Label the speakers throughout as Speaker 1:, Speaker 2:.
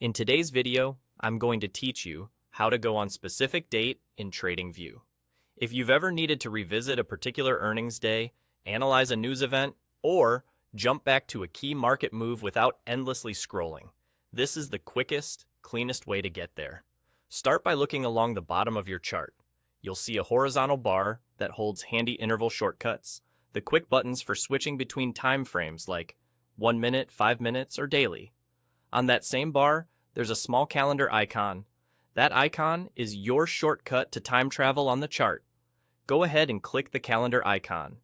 Speaker 1: In today's video, I'm going to teach you how to go on specific date in TradingView. If you've ever needed to revisit a particular earnings day, analyze a news event, or jump back to a key market move without endlessly scrolling, this is the quickest, cleanest way to get there. Start by looking along the bottom of your chart. You'll see a horizontal bar that holds handy interval shortcuts, the quick buttons for switching between time frames like 1 minute, 5 minutes, or daily. On that same bar, there's a small calendar icon. That icon is your shortcut to time travel on the chart. Go ahead and click the calendar icon.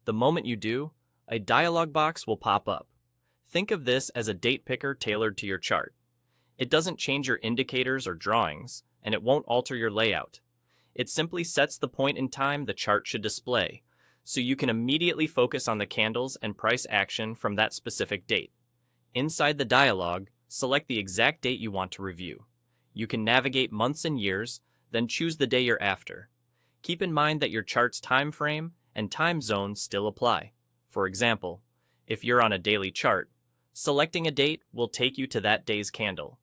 Speaker 1: The moment you do, a dialog box will pop up. Think of this as a date picker tailored to your chart. It doesn't change your indicators or drawings, and it won't alter your layout. It simply sets the point in time the chart should display, so you can immediately focus on the candles and price action from that specific date. Inside the dialog, select the exact date you want to review. You can navigate months and years, then choose the day you're after. Keep in mind that your chart's time frame and time zone still apply. For example, if you're on a daily chart, selecting a date will take you to that day's candle.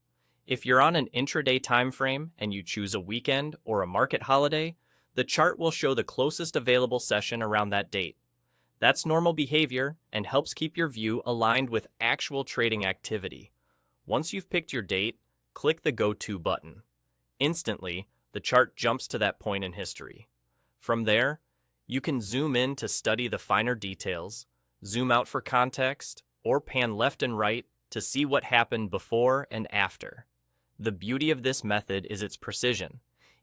Speaker 1: If you're on an intraday time frame and you choose a weekend or a market holiday, the chart will show the closest available session around that date. That's normal behavior and helps keep your view aligned with actual trading activity. Once you've picked your date, click the Go To button. Instantly, the chart jumps to that point in history. From there, you can zoom in to study the finer details, zoom out for context, or pan left and right to see what happened before and after. The beauty of this method is its precision.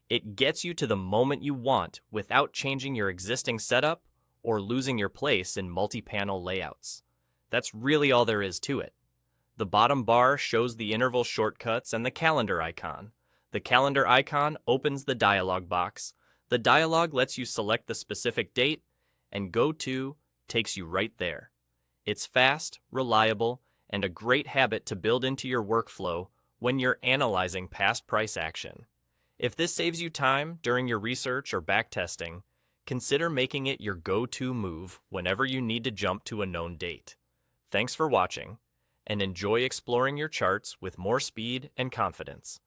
Speaker 1: It gets you to the moment you want without changing your existing setup or losing your place in multi-panel layouts. That's really all there is to it. The bottom bar shows the interval shortcuts and the calendar icon. The calendar icon opens the dialog box. The dialog lets you select the specific date, and Go To takes you right there. It's fast, reliable, and a great habit to build into your workflow when you're analyzing past price action. If this saves you time during your research or backtesting, consider making it your go-to move whenever you need to jump to a known date. Thanks for watching, and enjoy exploring your charts with more speed and confidence.